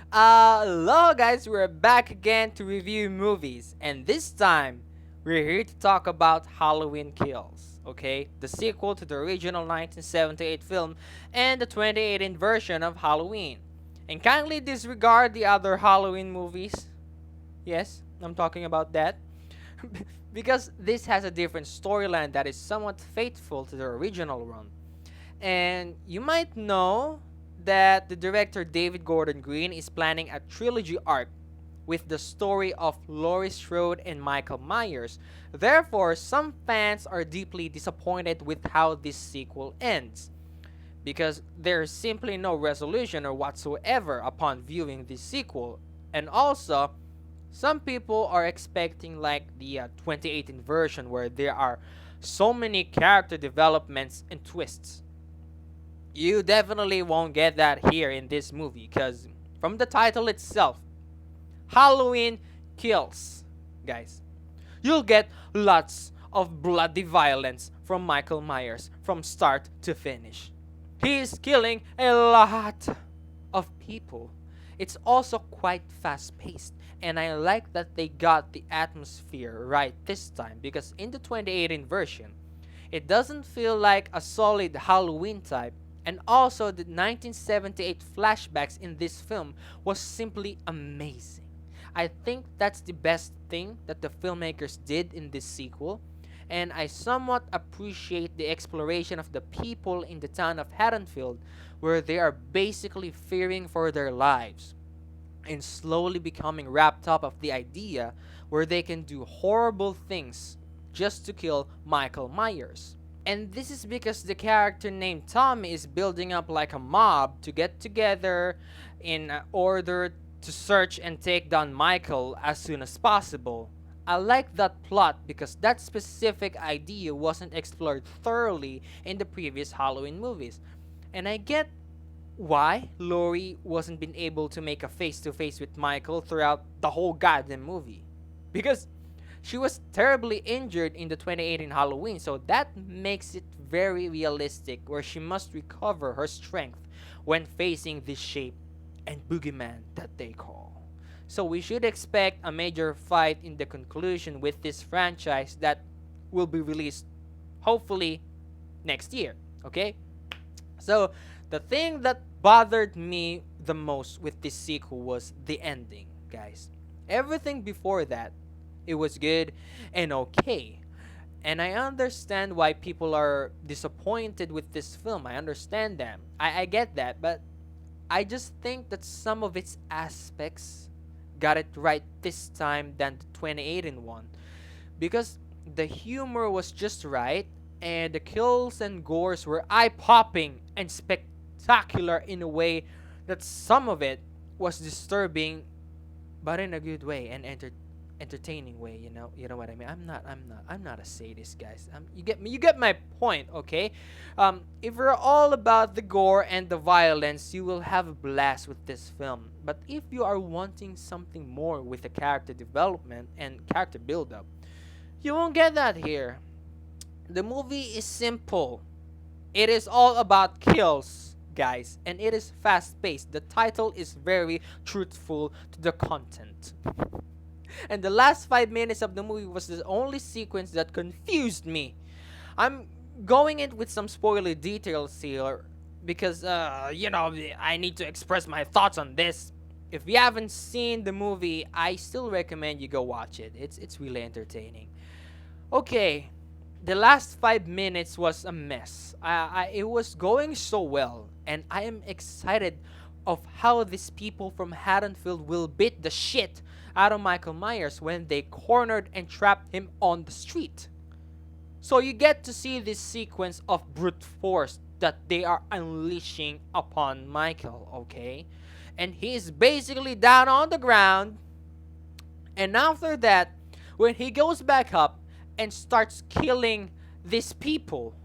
Hello guys, we're back again to review movies, and this time we're here to talk about Halloween Kills, okay? The sequel to the original 1978 film and the 2018 version of Halloween. And kindly disregard the other Halloween movies. Yes, I'm talking about that. Because this has a different storyline that is somewhat faithful to the original one. And you might know that the director David Gordon Green is planning a trilogy arc with the story of Laurie Strode and Michael Myers. Therefore, some fans are deeply disappointed with how this sequel ends because there's simply no resolution or whatsoever upon viewing this sequel. And also, some people are expecting like the 2018 version where there are so many character developments and twists. You definitely won't get that here in this movie because from the title itself, Halloween Kills, guys. You'll get lots of bloody violence from Michael Myers from start to finish. He is killing a lot of people. It's also quite fast paced, and I like that they got the atmosphere right this time because in the 2018 version, it doesn't feel like a solid Halloween type, and also the 1978 flashbacks in this film was simply amazing. I think that's the best thing that the filmmakers did in this sequel, and I somewhat appreciate the exploration of the people in the town of Haddonfield where they are basically fearing for their lives and slowly becoming wrapped up of the idea where they can do horrible things just to kill Michael Myers. And this is because the character named Tommy is building up like a mob to get together in order to search and take down Michael as soon as possible. I like that plot because that specific idea wasn't explored thoroughly in the previous Halloween movies. And I get why Laurie wasn't been able to make a face to face with Michael throughout the whole goddamn movie. Because she was terribly injured in the 2018 Halloween, so that makes it very realistic where she must recover her strength when facing this shape and boogeyman that they call. So we should expect a major fight in the conclusion with this franchise that will be released hopefully next year, okay? So the thing that bothered me the most with this sequel was the ending, guys. Everything before that, it was good and okay. And I understand why people are disappointed with this film. I understand them. I get that. But I just think that some of its aspects got it right this time than the 2018 one. Because the humor was just right, and the kills and gores were eye popping and spectacular in a way that some of it was disturbing, but in a good way and entertaining way. You know what I mean. I'm not a sadist, guys. You get my point, okay? If you're all about the gore and the violence, you will have a blast with this film. But if you are wanting something more with the character development and character build up, you won't get that here. The movie is simple. It is all about kills, guys, and it is fast paced. The title is very truthful to the content. And the last 5 minutes of the movie was the only sequence that confused me. I'm going in with some spoiler details here because, I need to express my thoughts on this. If you haven't seen the movie, I still recommend you go watch it. It's really entertaining. Okay, the last 5 minutes was a mess. It was going so well, and I am excited of how these people from Haddonfield will beat the shit out of Michael Myers when they cornered and trapped him on the street. So you get to see this sequence of brute force that they are unleashing upon Michael, okay? And he's basically down on the ground. And after that, when he goes back up and starts killing these people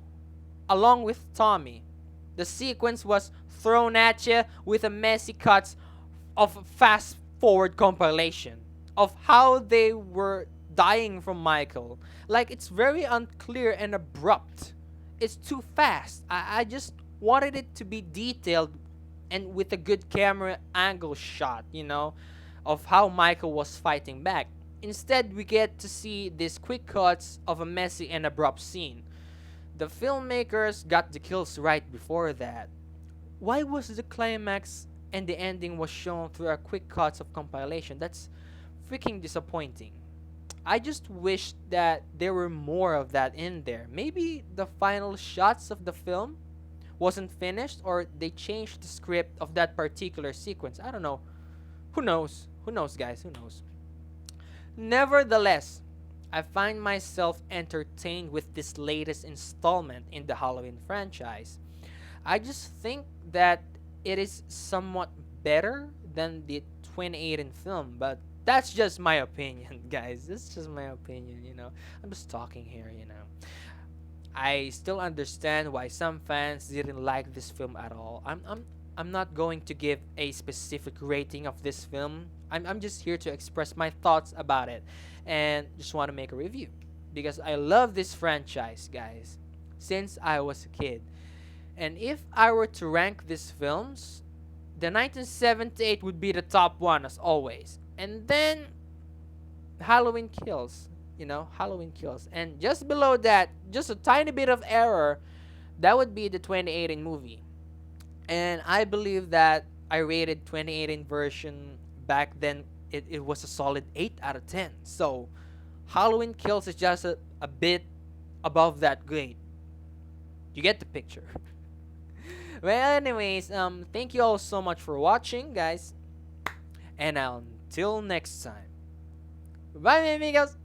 along with Tommy, the sequence was thrown at you with a messy cuts of fast forward compilation of how they were dying from Michael. Like it's very unclear and abrupt. It's too fast. I just wanted it to be detailed and with a good camera angle shot, of how Michael was fighting back. Instead, we get to see these quick cuts of a messy and abrupt scene. The filmmakers got the kills right before that. Why was the climax and the ending was shown through a quick cuts of compilation? That's freaking disappointing. I just wish that there were more of that in there. Maybe the final shots of the film wasn't finished, or they changed the script of that particular sequence. I don't know. Who knows? Who knows, guys? Who knows? Nevertheless, I find myself entertained with this latest installment in the Halloween franchise. I just think that it is somewhat better than the 2018 film, but that's just my opinion, guys. That's just my opinion. I'm just talking here. I still understand why some fans didn't like this film at all. I'm not going to give a specific rating of this film. I'm just here to express my thoughts about it and just want to make a review because I love this franchise, guys, since I was a kid. And if I were to rank these films, the 1978 would be the top one as always. And then Halloween Kills, Halloween Kills. And just below that, just a tiny bit of error, that would be the 2018 movie. And I believe that I rated 2018 version back then, it was a solid 8 out of 10. So Halloween Kills is just a bit above that grade. You get the picture. Well, anyways, thank you all so much for watching, guys. And until next time. Bye, amigos.